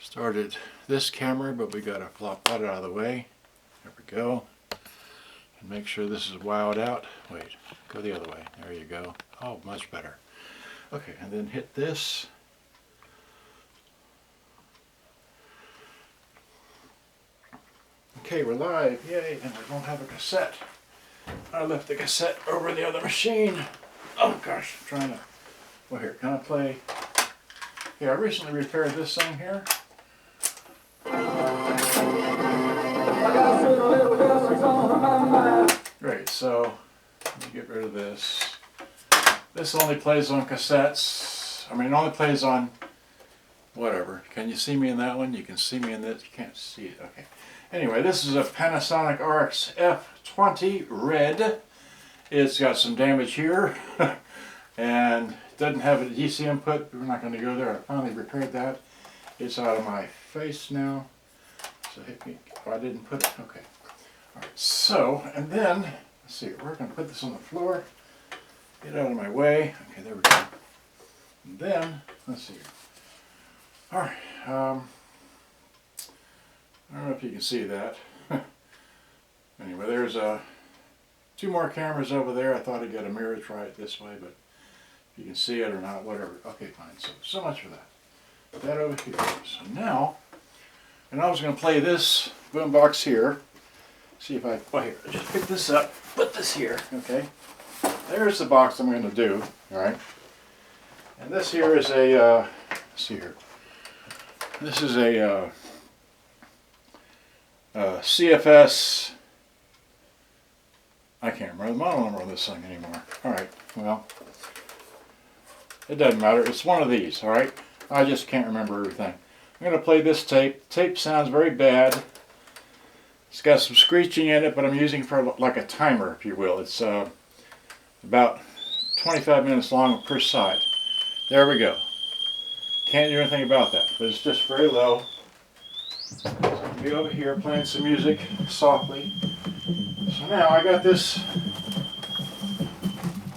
Started this camera, but we got to flop that out of the way. There we go. And make sure this is wowed out. Wait, go the other way. There you go. Oh, much better. Okay, and then hit this. Okay, we're live. Yay, and we don't have a cassette. I left the cassette over the other machine. Oh gosh, I'm trying to... Well, here, can I play... Yeah, I recently repaired this thing here. Great, so let me get rid of this. This only plays on cassettes. I mean, it only plays on whatever. Can you see me in that one? You can see me in this. You can't see it. Okay. Anyway, this is a Panasonic RX F20 red. It's got some damage here and doesn't have a DC input. We're not going to go there. I finally repaired that. It's out of my face now. So hit me. Oh, I didn't put it. Okay. All right. So, and then let's see. We're going to put this on the floor. Get out of my way. Okay, there we go. And then let's see. All right. I don't know if you can see that. Anyway, there's two more cameras over there. I thought I'd get a mirror try it this way, but if you can see it or not, whatever. Okay, fine. So much for that. Put that over here. So now, and I was going to play this boombox here. See if I, well here, just pick this up, put this here, okay. There's the box I'm going to do, all right. And this here is a, let's see here. This is a CFS, I can't remember the model number on this thing anymore. Alright, well, it doesn't matter. It's one of these, alright? I just can't remember everything. I'm going to play this tape. Tape sounds very bad. It's got some screeching in it, but I'm using it for like a timer, if you will. It's about 25 minutes long per side. There we go. Can't do anything about that, but it's just very low. So I'll be over here playing some music softly. So now I got this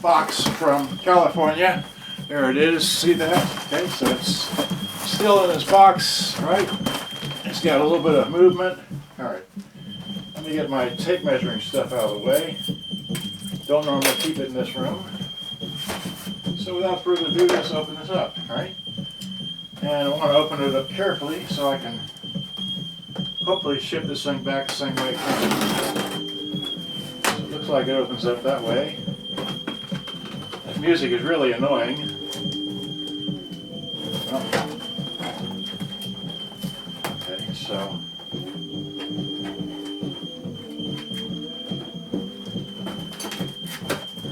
box from California. There it is. See that? Okay, so it's still in this box, right? It's got a little bit of movement. All right. Let me get my tape measuring stuff out of the way. Don't normally keep it in this room. So without further ado, let's open this up, all right? And I want to open it up carefully so I can hopefully ship this thing back the same way it came. So it looks like it opens up that way. That music is really annoying. Well, okay, so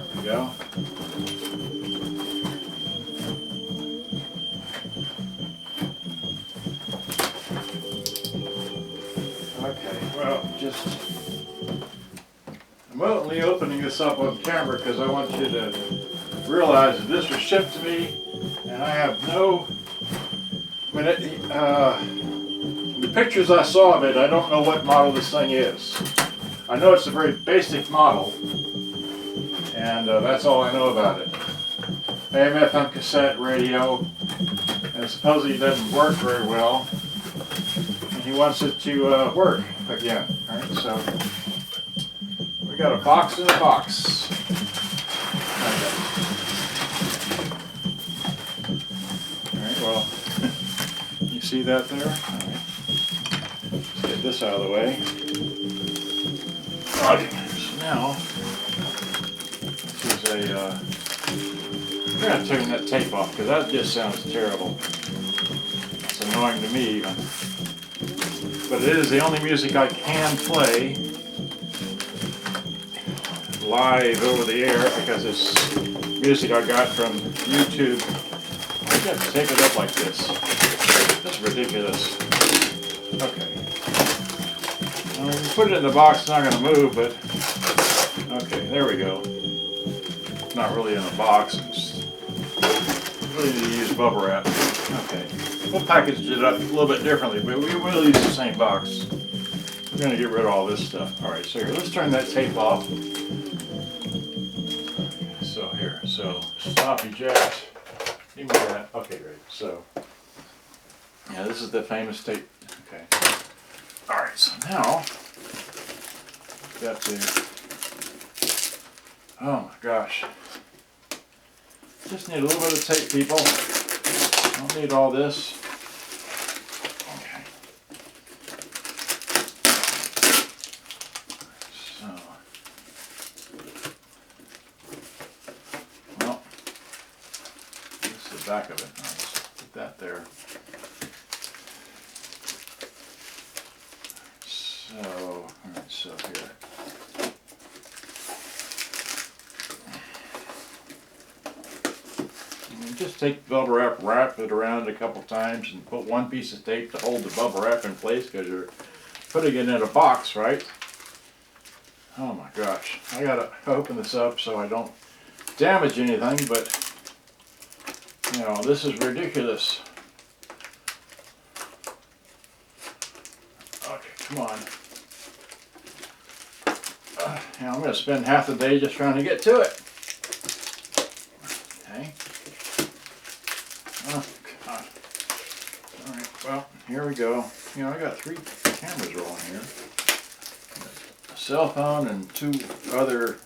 there we go. I'm only opening this up on camera because I want you to realize that this was shipped to me and I have no, I mean, the pictures I saw of it, I don't know what model this thing is. I know it's a very basic model and that's all I know about it. AM/FM cassette radio, and supposedly it doesn't work very well. He wants it to work again. All right, so we got a box in a box. All right, well, you see that there? All right. Let's get this out of the way. Okay, so now this is a. I'm going to turn that tape off because that just sounds terrible. It's annoying to me even. But it is the only music I can play live over the air because it's music I got from YouTube. I got to take it up like this. That's ridiculous. Okay. I mean, put it in the box, it's not going to move, but okay, there we go. Not really in a box. It's really need to use bubble wrap. Okay. We'll package it up a little bit differently, but we will use the same box. We're going to get rid of all this stuff. Alright, so here, let's turn that tape off. So here, so stop eject. Give me that. Okay, great. So Yeah, this is the famous tape. Okay. Alright, so now got to, oh my gosh. Just need a little bit of tape, people. Don't need all this. Okay. So, well, this is the back of it. I'll just put that there. So, alright, so here. And just take the bubble wrap, wrap it around a couple times, and put one piece of tape to hold the bubble wrap in place because you're putting it in a box, right? Oh my gosh. I gotta open this up so I don't damage anything, but you know, this is ridiculous. Okay, come on. I'm going to spend half the day just trying to get to it. Okay. Oh, God. Alright, well, here we go. You know, I got 3 cameras rolling here. A cell phone and 2 other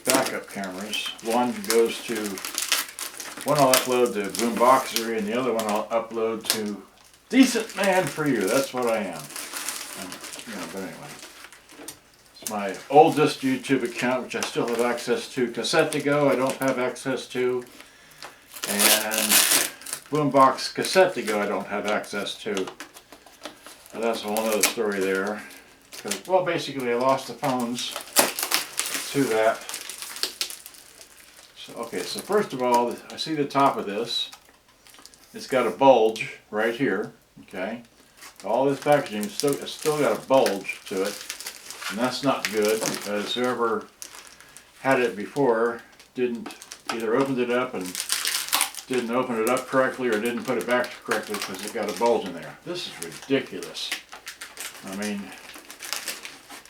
backup cameras. One goes to, one I'll upload to Boombox, and the other one I'll upload to Decent Man for You. That's what I am. You know, but anyway. My oldest YouTube account, which I still have access to. Cassette to Go I don't have access to, and Boombox Cassette to Go I don't have access to. But that's a whole other story there. Because, well, basically I lost the phones to that. So, okay, so first of all, I see the top of this. It's got a bulge right here. Okay, all this packaging it's still got a bulge to it. And that's not good because whoever had it before didn't either opened it up and didn't open it up correctly or didn't put it back correctly because it got a bulge in there. This is ridiculous. I mean,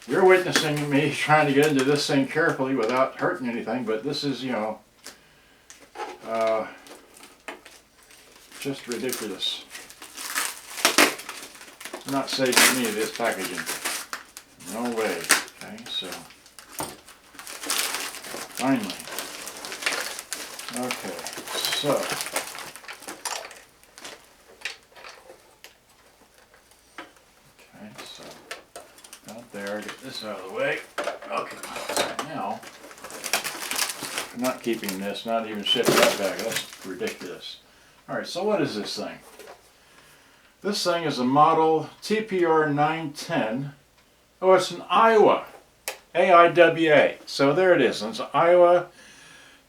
you're witnessing me trying to get into this thing carefully without hurting anything, but this is, you know, just ridiculous. It's not safe for me, this packaging. No way. Okay, so finally. Okay, so out there, get this out of the way. Okay, so now I'm not keeping this, not even shipping that bag. That's ridiculous. Alright, so what is this thing? This thing is a model TPR-910. Oh, it's an Aiwa, A-I-W-A. So there it is. It's an Aiwa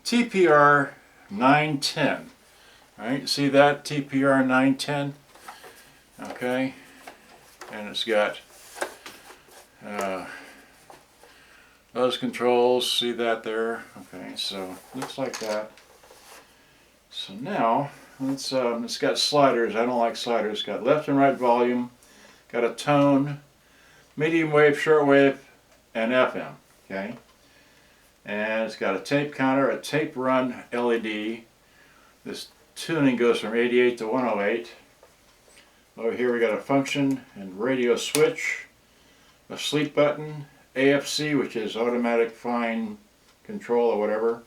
TPR-910. All right, see that TPR-910? Okay, and it's got those controls. See that there? Okay, so looks like that. So now let's. It's got sliders. I don't like sliders. It's got left and right volume. Got a tone. Medium wave, short wave, and FM, okay? And it's got a tape counter, a tape run LED. This tuning goes from 88 to 108. Over here we got a function and radio switch, a sleep button, AFC, which is automatic fine control or whatever,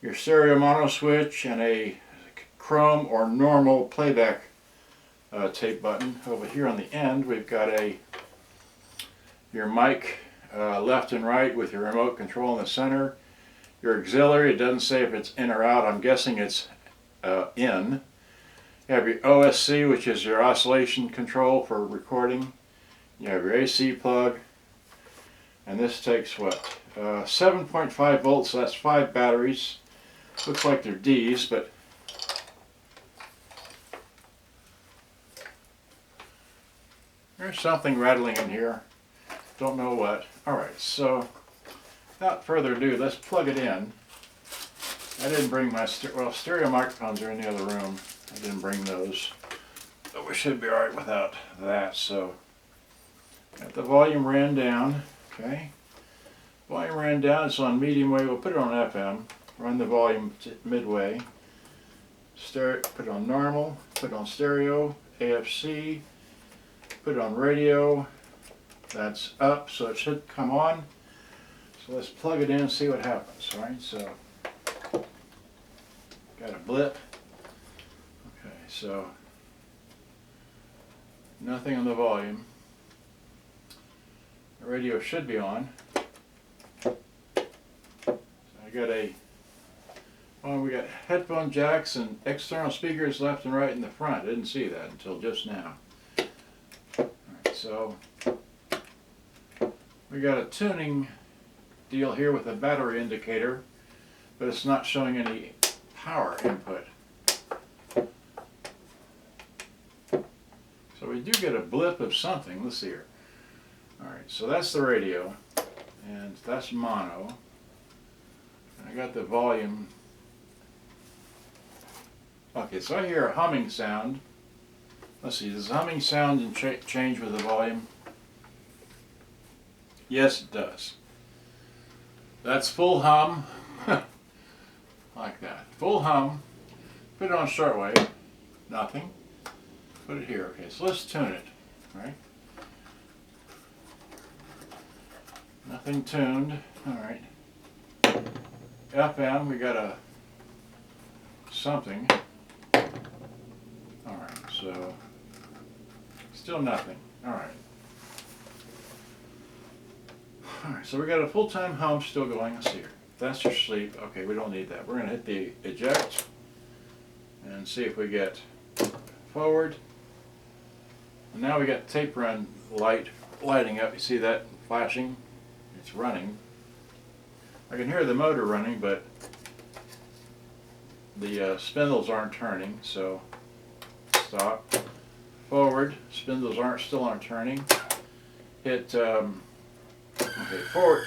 your stereo mono switch, and a chrome or normal playback tape button. Over here on the end we've got your mic left and right with your remote control in the center. Your auxiliary, it doesn't say if it's in or out. I'm guessing it's in. You have your OSC, which is your oscillation control for recording. You have your AC plug. And this takes what? 7.5 volts, so that's 5 batteries. Looks like they're D's, but there's something rattling in here. Don't know what. Alright, so without further ado, let's plug it in. I didn't bring my stereo microphones are in the other room. I didn't bring those. But we should be alright without that. So got the volume ran down. Okay. Volume ran down, it's on medium wave. We'll put it on FM. Run the volume midway. Put it on normal, put it on stereo, AFC, put it on radio. That's up, so it should come on. So let's plug it in and see what happens. All right, so got a blip. Okay, so nothing on the volume. The radio should be on. So I got we got headphone jacks and external speakers left and right in the front. I didn't see that until just now. All right, so we got a tuning deal here with a battery indicator, but it's not showing any power input. So we do get a blip of something. Let's see here. Alright, so that's the radio, and that's mono. And I got the volume. Okay, so I hear a humming sound. Let's see, does the humming sound and change with the volume? Yes, it does. That's full hum, like that. Full hum. Put it on shortwave. Nothing. Put it here. Okay, so let's tune it. Right? Nothing tuned. All right. FM. We got a something. All right. So still nothing. All right. Alright, so we got a full-time hum still going. Let's see here. That's your sleep. Okay, we don't need that. We're going to hit the eject and see if we get forward. And now we got tape run lighting up. You see that flashing? It's running. I can hear the motor running, but the spindles aren't turning, so stop. Forward, spindles still aren't turning. Hit okay, forward.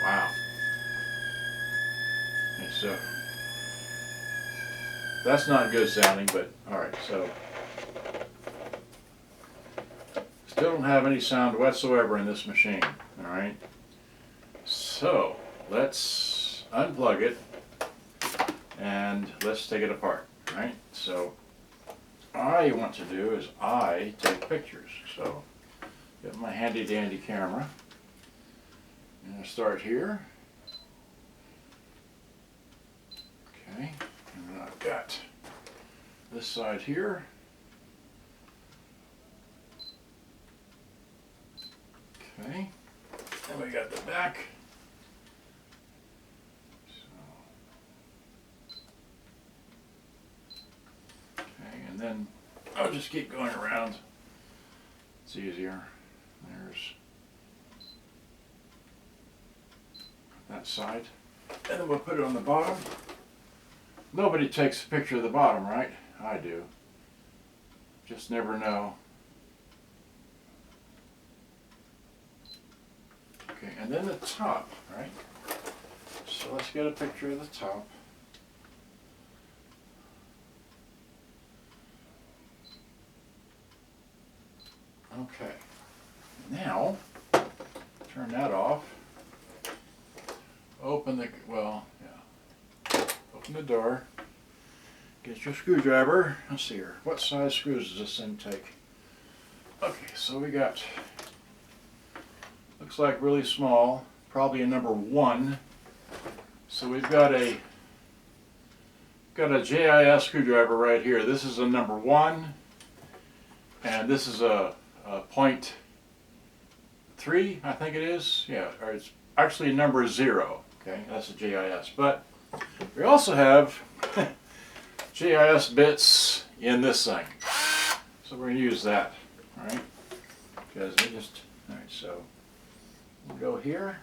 Wow. Okay, so that's not good sounding, but alright, so still don't have any sound whatsoever in this machine. Alright. So let's unplug it and let's take it apart. Alright, so what I want to do is I take pictures. So got my handy dandy camera. I'm going to start here. Okay, and then I've got this side here. Okay, then we got the back. Okay, and then I'll just keep going around. It's easier. There's that side. And then we'll put it on the bottom. Nobody takes a picture of the bottom, right? I do. Just never know. Okay, and then the top, right? So let's get a picture of the top. Okay. Now, turn that off. Open the, well, yeah. Open the door. Get your screwdriver. Let's see here. What size screws does this thing take? Okay, so we got, looks like really small, probably a number 1. So we've got a JIS screwdriver right here. This is a number 1, and this is a 0.3, I think it is. Yeah, or it's actually number 0. Okay, that's a JIS. But we also have JIS bits in this thing, so we're going to use that, all right? Because we just, all right. So we'll go here.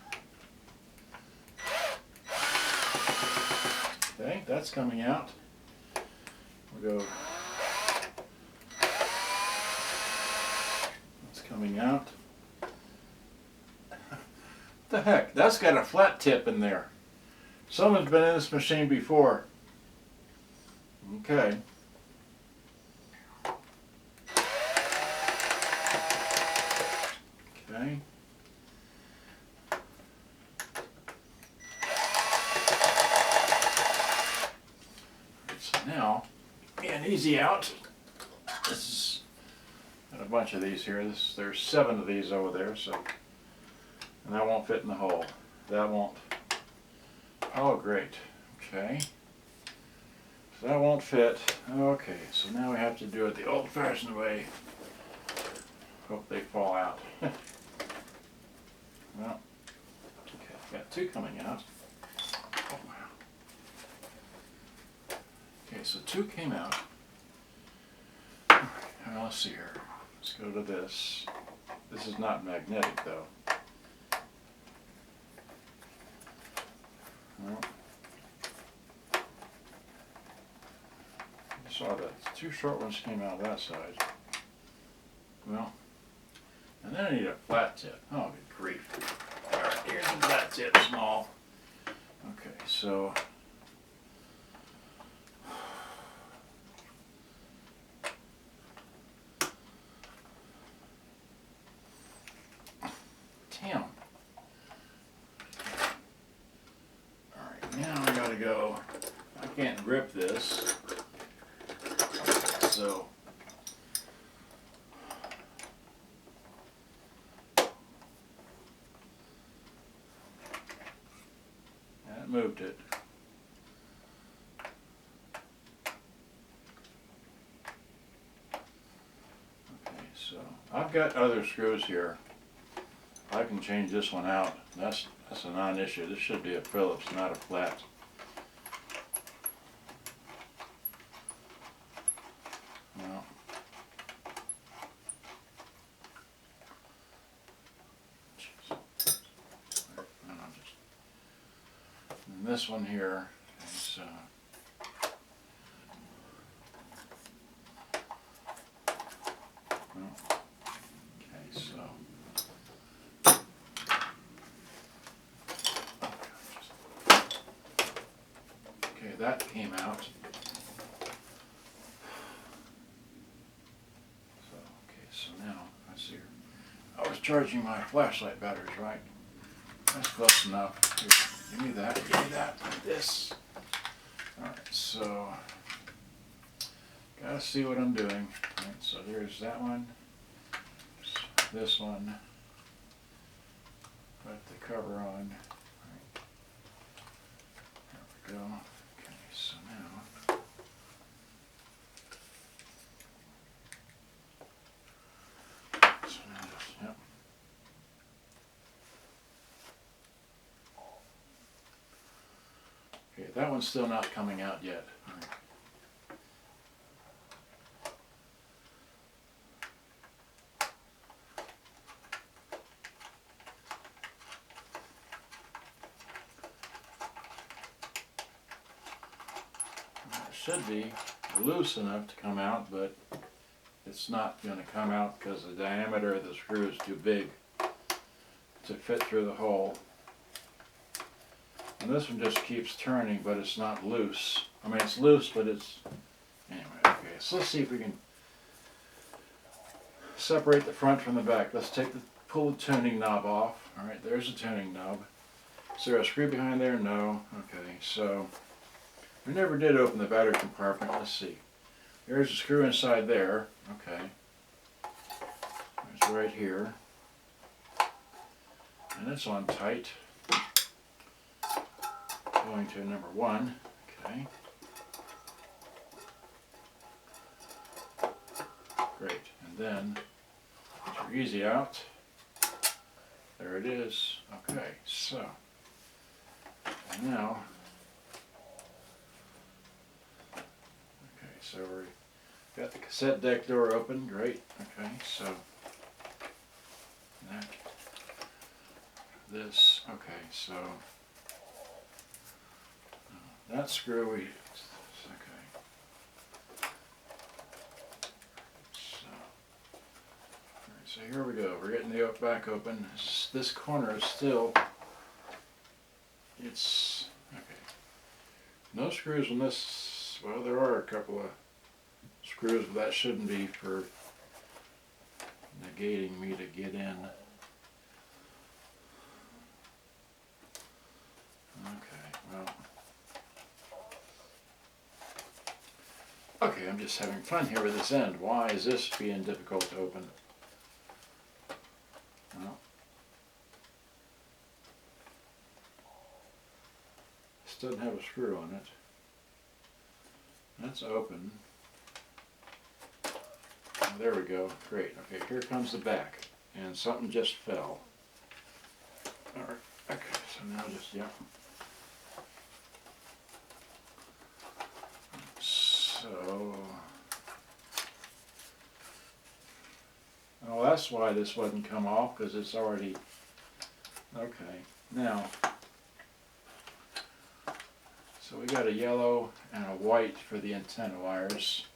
Okay, that's coming out. We'll go. That's coming out. What the heck? That's got a flat tip in there. Someone's been in this machine before. Okay. Okay. So now, an easy out. bunch of these here. There's 7 of these over there, so, and that won't fit in the hole. That won't. Oh, great. Okay. So that won't fit. Okay, so now we have to do it the old-fashioned way. Hope they fall out. Well, okay, got 2 coming out. Oh, wow. Okay, so 2 came out. All right, now let's see here. Let's go to this. This is not magnetic, though. Well, I saw that 2 short ones came out of that side. Well, and then I need a flat tip. Oh, good grief. All right, here's a flat tip, small. Okay, so damn. All right, now I gotta go. I can't grip this. So that moved it. Okay, so I've got other screws here. I can change this one out. That's a non-issue. This should be a Phillips, not a flat. Well, and this one here is well, okay, so okay, that came out. So okay, so now let's see here. I was charging my flashlight batteries, right? That's close enough. Here, give me that, like this. Alright, so gotta see what I'm doing. Alright, so here's that one, this one. Put the cover on. Alright. There we go. Okay, so now yep. Okay, that one's still not coming out yet. All right. It should be loose enough to come out, but it's not going to come out because the diameter of the screw is too big to fit through the hole. And this one just keeps turning, but it's not loose. I mean, it's loose, but it's... Anyway, okay, so let's see if we can separate the front from the back. Let's pull the tuning knob off. All right, there's the tuning knob. Is there a screw behind there? No. Okay, so we never did open the battery compartment. Let's see. There's a screw inside there. Okay. It's right here. And it's on tight. Going to number 1. Okay. Great. And then get your easy out. There it is. Okay, so now, okay, so we got the cassette deck door open. Great. Okay, so that, this. Okay, so that screw we. Okay. So here we go. We're getting the back open. This corner is still. It's okay. No screws on this. Well, there are a couple of screws, but that shouldn't be for negating me to get in. Okay, well. Okay, I'm just having fun here with this end. Why is this being difficult to open? Well, this doesn't have a screw on it. That's open. There we go. Great. Okay, here comes the back. And something just fell. Alright, okay, so now just, yeah. So, oh, that's why this wouldn't come off, because it's already, okay. Now, so we got a yellow and a white for the antenna wires.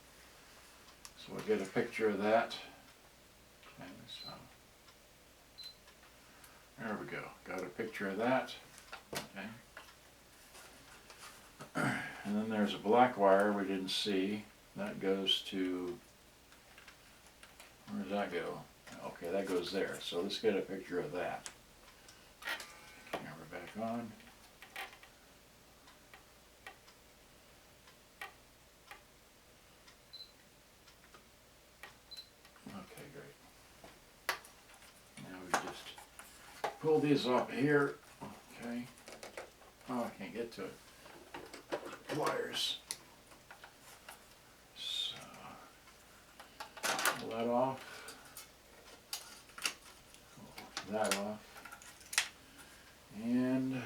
So we'll get a picture of that. Okay, so there we go. Got a picture of that. Okay. And then there's a black wire we didn't see. That goes to, where does that go? Okay, that goes there. So let's get a picture of that. Camera back on. Okay, great. Now we just pull these off here. Okay. Oh, I can't get to it. Pliers. So, pull that off. Pull that off. And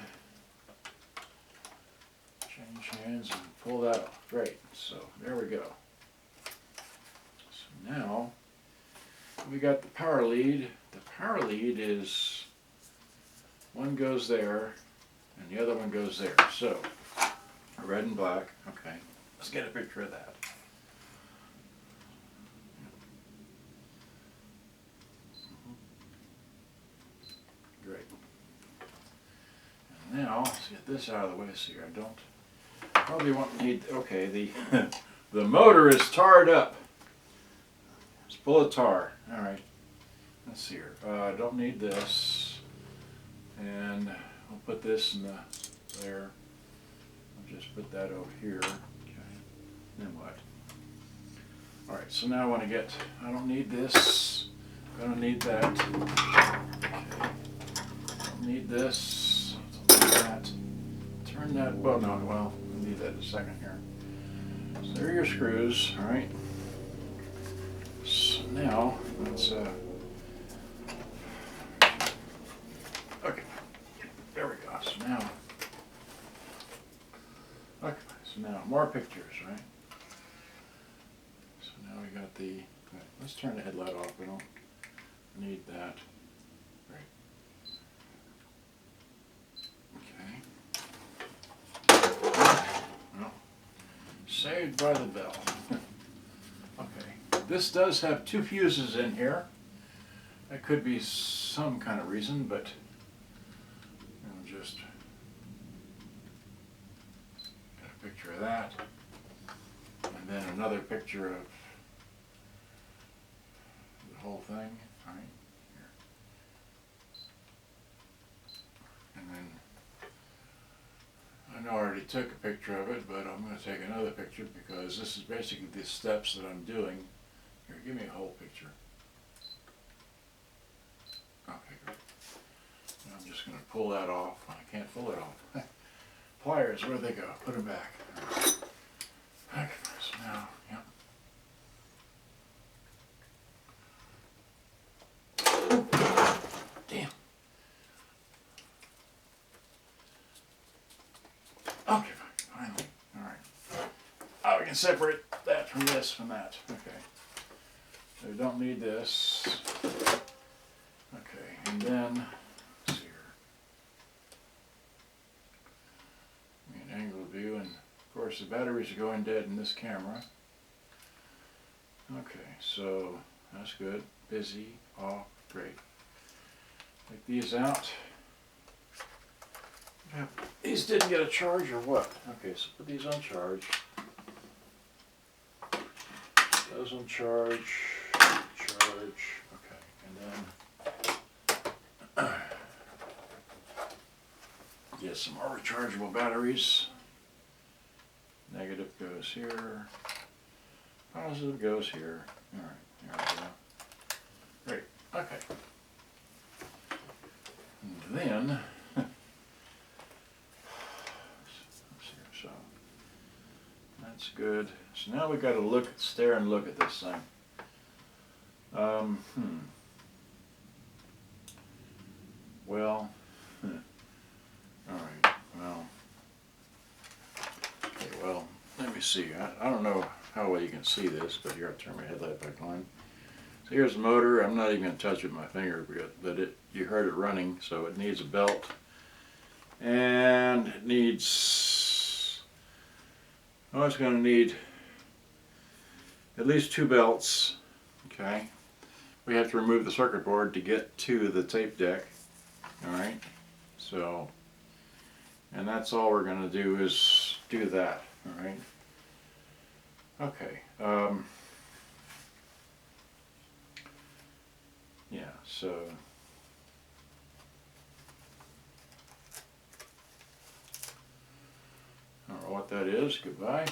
change hands and pull that off. Great. So, there we go. So now, we got the power lead. The power lead is, one goes there, and the other one goes there. So, red and black. Okay, let's get a picture of that. Great. And now, let's get this out of the way so I don't, probably won't need, okay, the motor is tarred up. It's full of tar. All right, let's see here. I don't need this. And I'll put this in there. Just put that over here. Okay. Then what? Alright, so now I want to get, I don't need this. I don't need that. Okay. Don't need this. Don't need that. Turn that, well, no, well, I need that in a second here. So there are your screws, alright. So now, let's, okay. There we go. So now, okay, so now more pictures, right? So now we got the, let's turn the headlight off, we don't need that. Right. Okay. Well, saved by the bell. Okay, this does have two fuses in here. That could be some kind of reason, but just picture of that, and then another picture of the whole thing, right here. And then I know I already took a picture of it, but I'm going to take another picture because this is basically the steps that I'm doing. Here, give me a whole picture. Okay, good. Now I'm just going to pull that off. I can't pull it off. Pliers, where'd they go? Put them back. Okay, so now, yep. Damn. Okay, finally. Alright. Oh, we can separate that from this from that. Okay. So we don't need this. Okay, and then angle view, and of course the batteries are going dead in this camera. Okay, so that's good. Busy, off, great. Take these out. These didn't get a charge or what? Okay, so put these on charge. Those on charge. Charge. Okay, and then get some more rechargeable batteries. Negative goes here. Positive goes here. Alright, there we go. Great. Okay. So now we got to stare and look at this thing. Well, all right. Well, okay. Well, let me see. I don't know how well you can see this, but here I'll turn my headlight back on. So here's the motor. I'm not even going to touch it with my finger, but you heard it running, so it needs a belt, and it needs. Oh, it's going to need at least 2 belts. Okay. We have to remove the circuit board to get to the tape deck. Alright, so, and that's all we're going to do is do that. Alright. Okay. Yeah, so. I don't know what that is. Goodbye.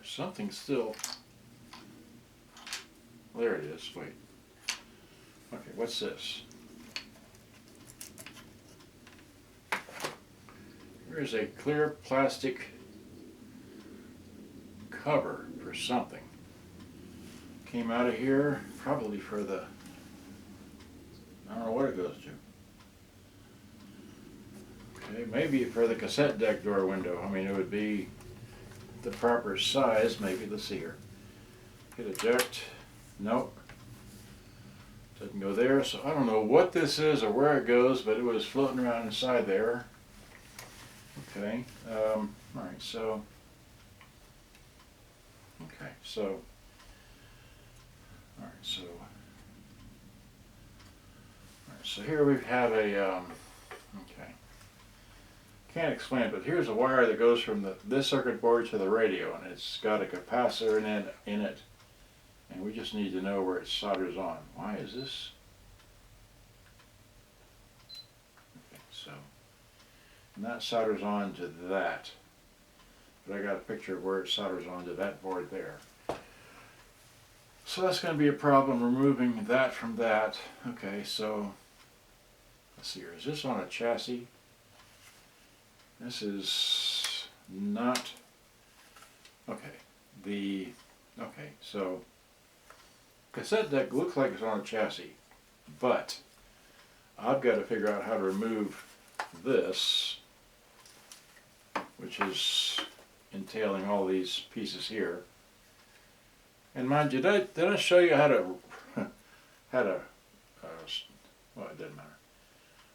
Something still. There it is. Wait. Okay, what's this? Here's a clear plastic cover for something. Came out of here, probably for the. I don't know what it goes to. Okay, maybe for the cassette deck door window. I mean, it would be the proper size, maybe. Let's see here. Hit eject. Nope. Doesn't go there. So I don't know what this is or where it goes, but it was floating around inside there. Okay. Alright, so. Okay, so. Alright, so. Alright, so here we have a. Okay. Can't explain it, but here's a wire that goes from this circuit board to the radio, and it's got a capacitor in it, and we just need to know where it solders on. Why is this? Okay, so, and that solders on to that, but I got a picture of where it solders on to that board there. So that's going to be a problem removing that from that. Okay, so let's see here. Is this on a chassis? This is not. Okay. Okay, so cassette deck looks like it's on a chassis, but I've got to figure out how to remove this, which is entailing all these pieces here. And mind you, did I show you how to well, it doesn't matter.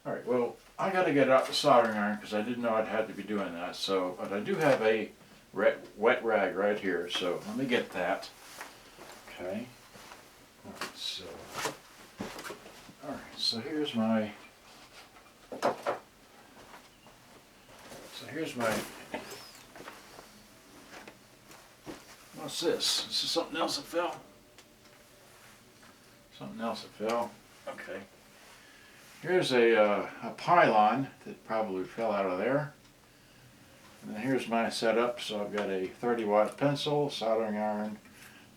All right, well, I got to get out the soldering iron because I didn't know I'd had to be doing that. So, but I do have a wet rag right here, so let me get that. Okay. All right, so here's my. What's this? This is something else that fell. Something else that fell. Okay. Here's a pylon that probably fell out of there. And then here's my setup. So I've got a 30-watt pencil, soldering iron,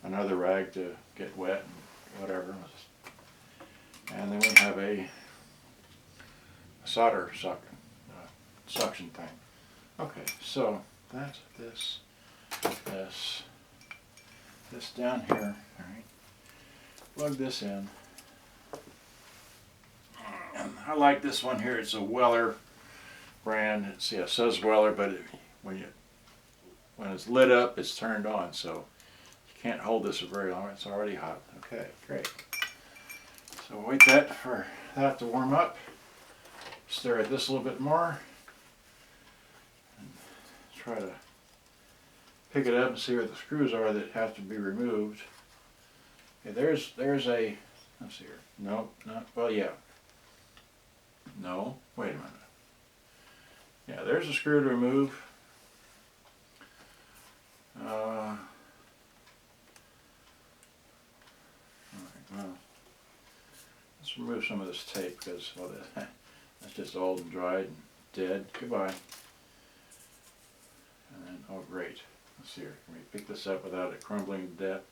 another rag to get wet and whatever. And then we have a solder suction thing. Okay, so that's this down here. All right. Plug this in. And I like this one here. It's a Weller brand. It says Weller, but when it's lit up, it's turned on, so you can't hold this for very long. It's already hot. Okay, great. So we'll wait for that to warm up. Stare at this a little bit more. And try to pick it up and see where the screws are that have to be removed. Okay, there's a. Let's see here. No, not well. Yeah. No, wait a minute. Yeah, there's a screw to remove. Alright, well, let's remove some of this tape because well, that's just old and dried and dead. Goodbye. And then, oh great. Let's see here. Can we pick this up without it crumbling to death?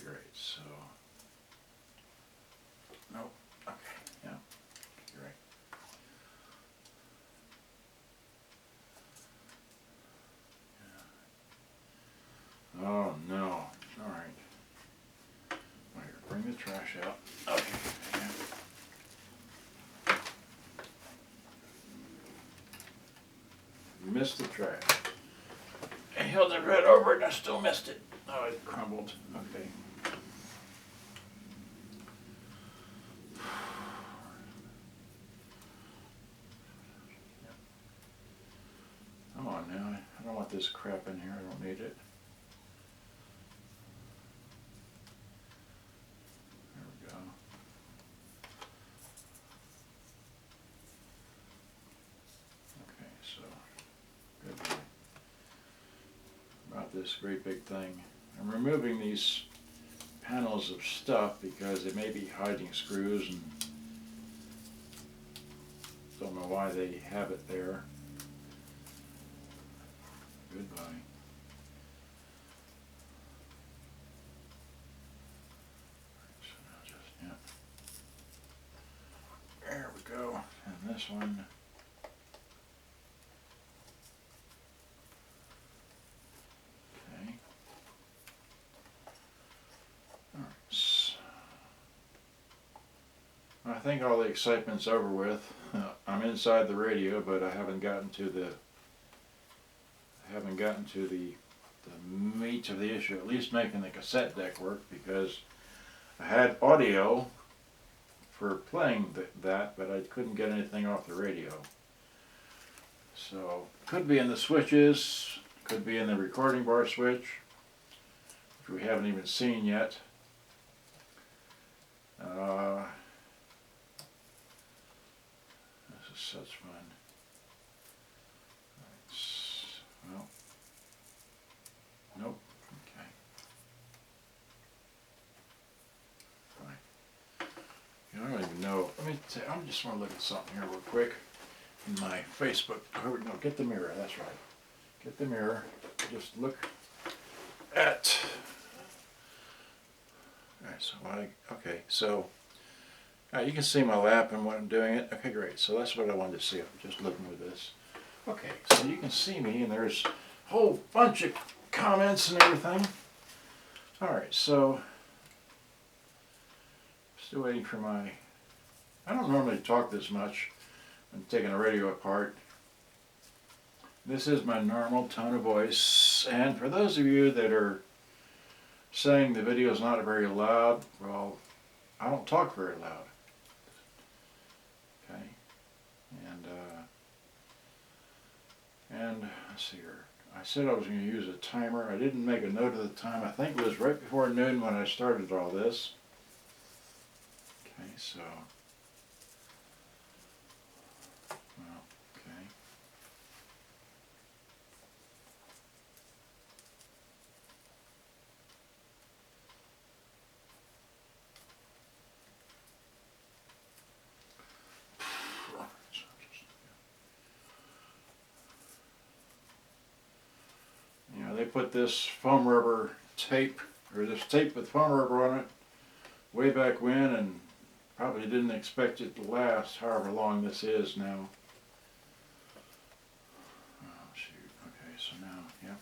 great. So, nope. Okay, yeah, great. Yeah. Oh no! All right. Here, bring the trash out. Okay. Yeah. Missed the trash. I held it right over it and I still missed it. Oh, it crumbled. Okay. Come on now. I don't want this crap in here. I don't need it. There we go. Okay, so good. About this great big thing. I'm removing these panels of stuff because they may be hiding screws and don't know why they have it there. Goodbye. So now just, yeah. There we go. And this one. Okay. Alright. I think all the excitement's over with. I'm inside the radio, but I haven't gotten to the meat of the issue, at least making the cassette deck work, because I had audio for playing that, but I couldn't get anything off the radio. So, could be in the switches, could be in the recording bar switch, which we haven't even seen yet. This is such fun. Well, nope. Okay. Fine. You know, I don't even know. Let me say, I just want to look at something here real quick in my Facebook. Oh, no, get the mirror. That's right. Get the mirror. Just look at. All right. So okay. So you can see my lap and what I'm doing it. Okay, great. So that's what I wanted to see. I'm just looking with this. Okay, so you can see me, and there's a whole bunch of comments and everything. Alright, so still waiting for my. I don't normally talk this much when taking a radio apart. This is my normal tone of voice, and for those of you that are saying the video is not very loud, well, I don't talk very loud. Okay, and let's see here. I said I was going to use a timer. I didn't make a note of the time. I think it was right before noon when I started all this. Okay, so, well, okay. You know, they put this foam rubber tape, or this tape with foam rubber on it, way back when, and probably didn't expect it to last however long this is now. Oh shoot, okay, so now, yeah.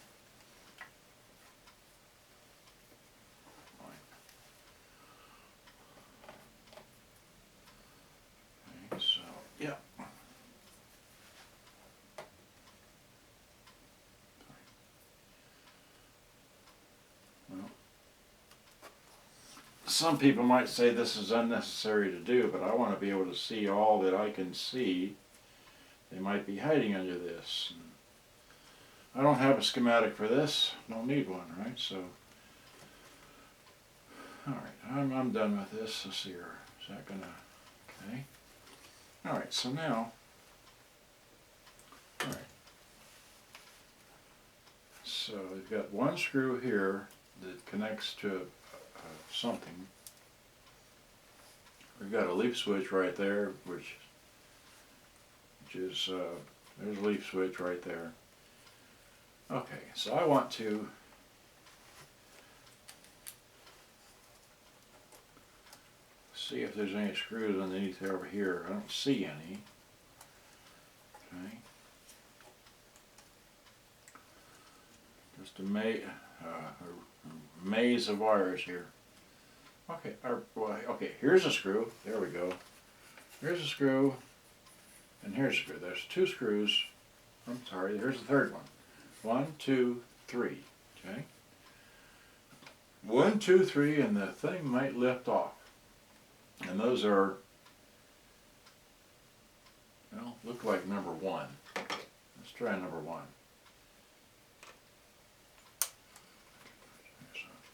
Okay, so, yeah. Well, some people might say this is unnecessary to do, but I want to be able to see all that I can see. They might be hiding under this. I don't have a schematic for this. Don't need one, right? So, all right, I'm done with this. Let's see here. Is that gonna? Okay. All right. So now, all right. So we've got one screw here that connects to something. We've got a leaf switch right there, which is there's a leaf switch right there. Okay, so I want to see if there's any screws underneath over here. I don't see any. Okay. Just a maze of wires here. Okay, okay, here's a screw. There we go. Here's a screw, and here's a screw. There's 2 screws. I'm sorry, here's the third one. 1, 2, 3. Okay. 1, 2, 3, and the thing might lift off. And those are, well, look like number 1. Let's try number 1.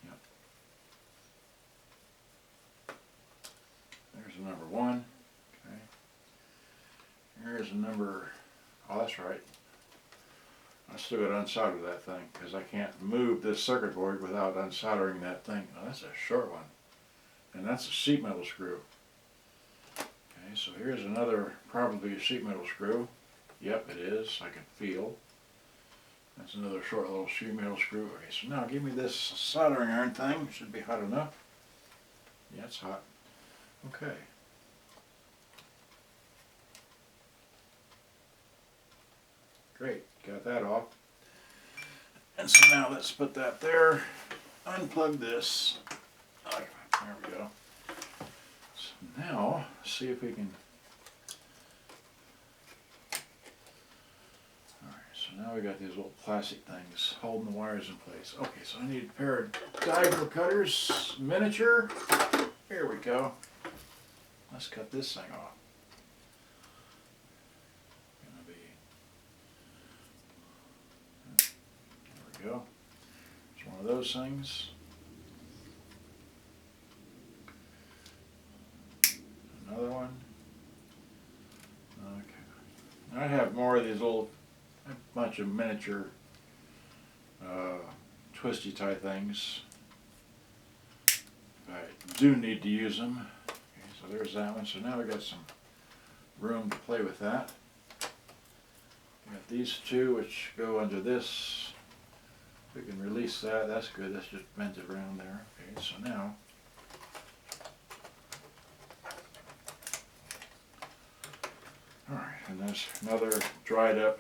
Yep. There's a number 1. Okay. Here's a number. Oh, that's right. I still got to unsolder that thing because I can't move this circuit board without unsoldering that thing. Oh, that's a short one. And that's a sheet metal screw. Okay, so here's another, probably a sheet metal screw. Yep, it is. I can feel. That's another short little sheet metal screw. Okay, so now give me this soldering iron thing. It should be hot enough. Yeah, it's hot. Okay. Great, got that off. And so now let's put that there. Unplug this. Okay, there we go. So now, see if we can. Alright, so now we got these little plastic things holding the wires in place. Okay, so I need a pair of diagonal cutters, miniature. Here we go. Let's cut this thing off. Go. It's one of those things. Another one. Okay. I have more of these little, a bunch of miniature twisty tie things. I do need to use them. Okay, so there's that one. So now we got some room to play with that. Got these 2 which go under this. We can release that. That's good. That's just bent it around there. Okay, so now alright, and there's another dried up,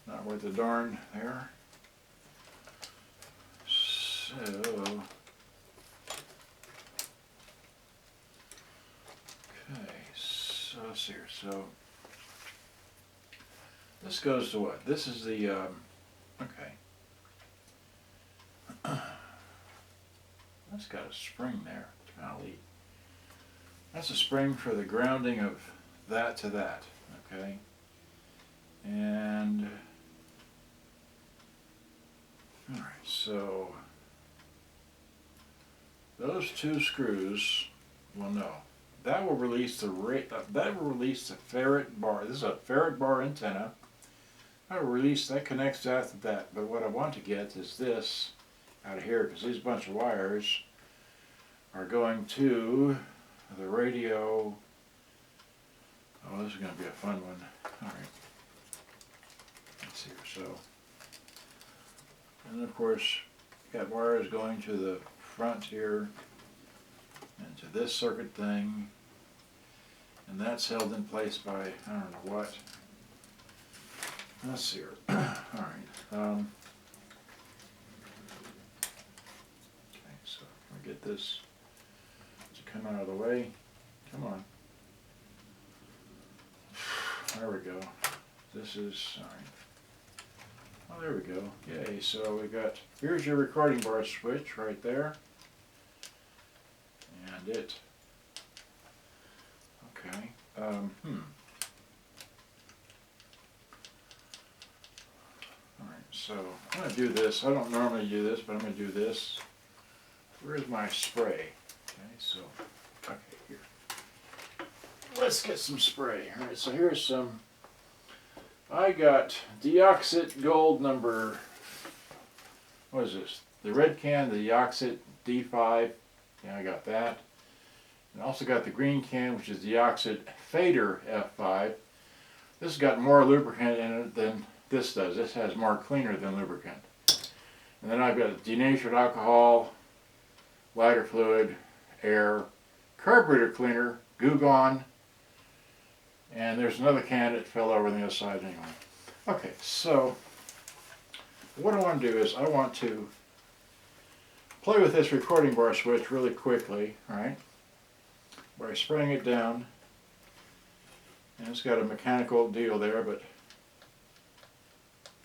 not worth a darn there. So okay, so let's see here. So this goes to what? This is the okay. That's got a spring there. Golly. That's a spring for the grounding of that to that. Okay. And alright, so those 2 screws, well no. That will release the ferret bar. This is a ferret bar antenna. That will release, that connects that to that. But what I want to get is this out of here, because these bunch of wires are going to the radio. Oh, this is going to be a fun one. Alright. Let's see here. So, and of course, got wires going to the front here and to this circuit thing. And that's held in place by, I don't know what. Let's see here. Alright. Get this to come out of the way. Come on. There we go. This is, alright. Oh, there we go. Yay. So we got, here's your recording bar switch right there. And it, okay. Alright, so I'm going to do this. I don't normally do this, but I'm going to do this. Where's my spray? Okay, so, okay, here. Let's get some spray. Alright, so here's some. I got Deoxit Gold number, what is this? The red can, the Deoxit D5. Yeah, I got that. And also got the green can, which is Deoxit Fader F5. This has got more lubricant in it than this does. This has more cleaner than lubricant. And then I've got denatured alcohol, lighter fluid, air, carburetor cleaner, Goo Gone, and there's another can that fell over on the other side anyway. Okay, so what I want to do is I want to play with this recording bar switch really quickly, right? By spraying it down. And it's got a mechanical deal there, but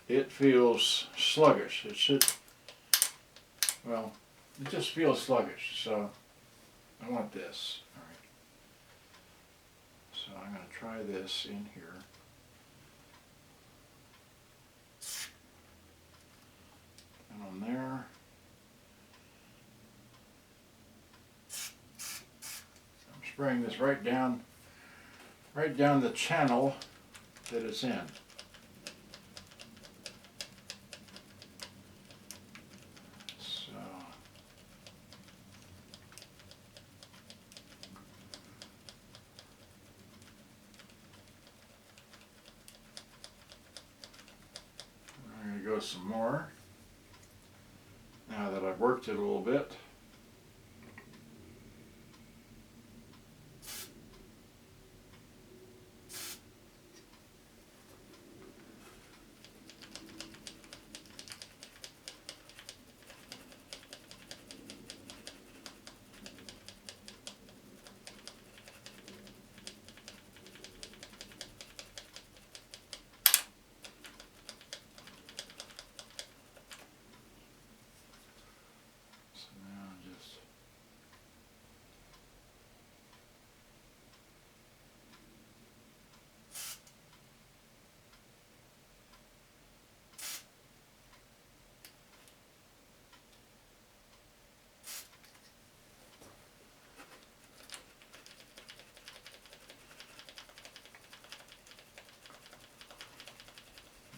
it feels sluggish. It should, well, it just feels sluggish, so I want this. All right. So I'm going to try this in here. And on there. I'm spraying this right down the channel that it's in. So I'm going to go some more now that I've worked it a little bit.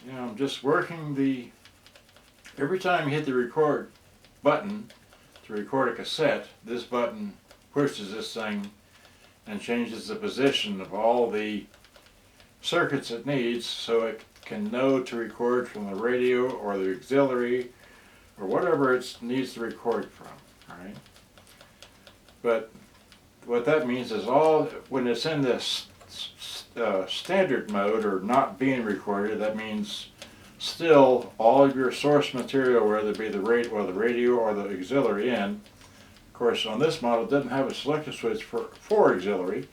Now I'm just working the, every time you hit the record button to record a cassette, this button pushes this thing and changes the position of all the circuits it needs so it can know to record from the radio or the auxiliary or whatever it needs to record from, right? But what that means is all, when it's in this standard mode or not being recorded, that means still all of your source material, whether it be the radio or the auxiliary in. Of course, on this model it doesn't have a selector switch for auxiliary,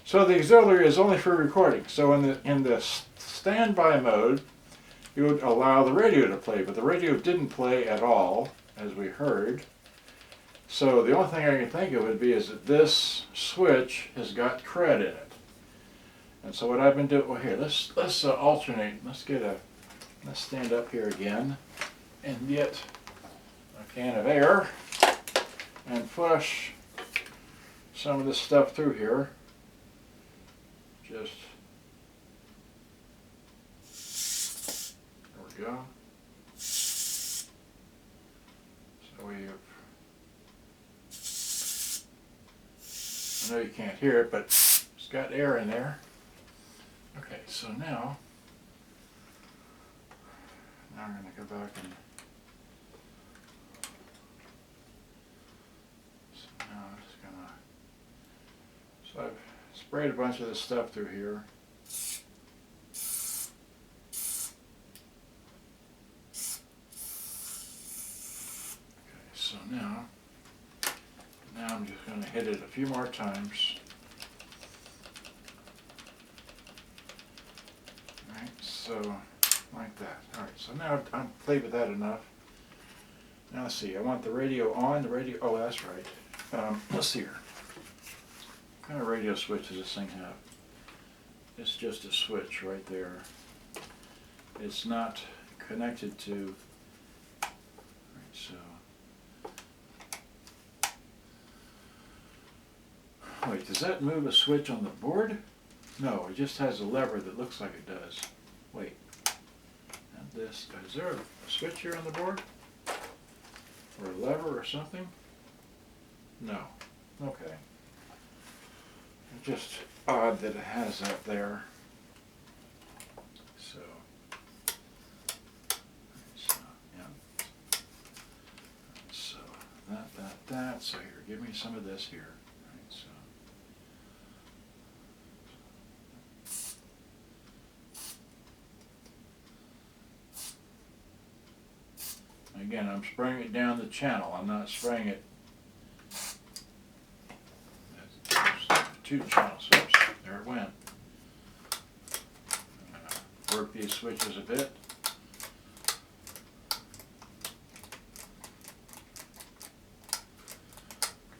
so the auxiliary is only for recording. So in the standby mode, you would allow the radio to play, but the radio didn't play at all, as we heard. So the only thing I can think of would be is that this switch has got crud in it. And so what I've been doing, well here, let's alternate. Let's stand up here again and get a can of air and flush some of this stuff through here. Just, there we go. So I know you can't hear it, but it's got air in there. Okay, so now I'm going to go back and now I'm just going to, so I've sprayed a bunch of this stuff through here. Okay, so now I'm just going to hit it a few more times. Alright, so like that. Alright, so now I've played with that enough. Now let's see, I want the radio on, oh that's right. Let's see here. What kind of radio switch does this thing have? It's just a switch right there. It's not connected to, alright, so. Wait, does that move a switch on the board? No, it just has a lever that looks like it does. Wait, not this. Is there a switch here on the board? Or a lever or something? No. Okay. It's just odd that it has that there. So yeah. So that. So here, give me some of this here. Right, so. again, I'm spraying it down the channel. I'm not spraying it. That's two channels. Oops, there it went. Work these switches a bit.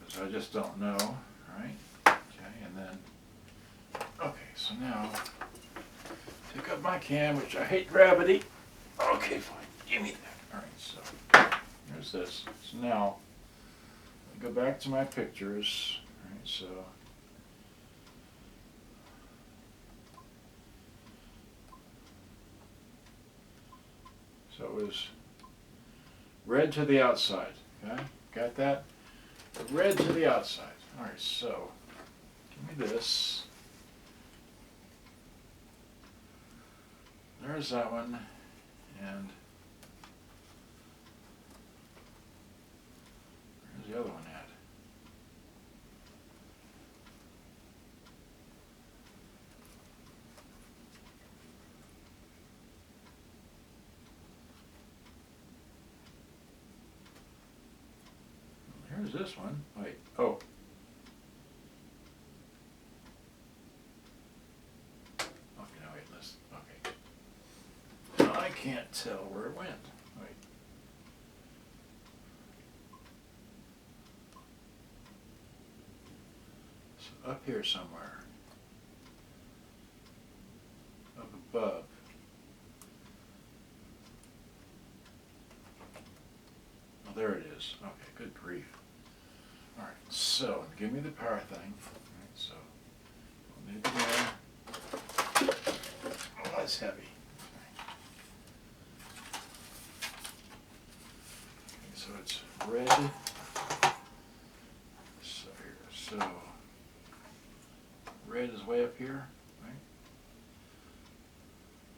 Because I just don't know, right? Okay, and then, okay, so now, pick up my cam, which I hate gravity. Okay, fine, give me that. All right, so here's this. So now, I go back to my pictures. All right, so. So it was red to the outside, okay? Got that? Red to the outside. All right, so give me this. There's that one, and where's the other one at? Here's this one. Wait, oh. Okay, no, wait, listen. Okay. Now I can't tell where it went. Wait. So up here somewhere. Up above. Oh, there it is. Okay, good grief. All right, so give me the power thing. All right, so we'll need there. Oh, that's heavy. Okay, so it's red. So here, so red is way up here, right?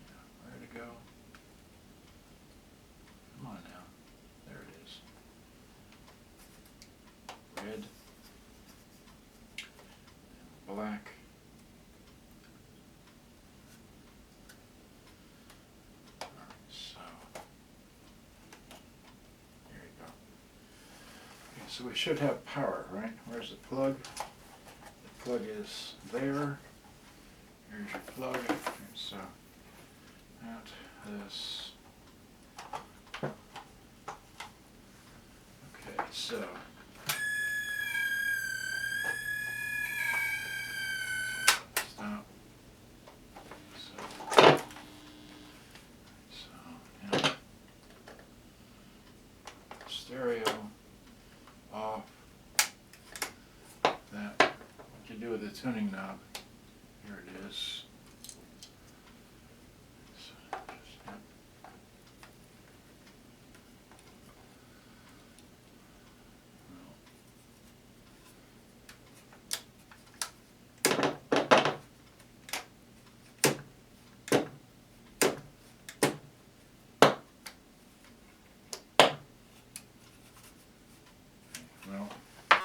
Yeah, where to go? Come on now. There it is. Red, black, all right, so here you go. Okay, so we should have power, right? Where's the plug? The plug is there. Here's your plug. Okay, so that, this. Okay, so. Stop. So, yeah. Stereo off. That, what you do with the tuning knob, here it is.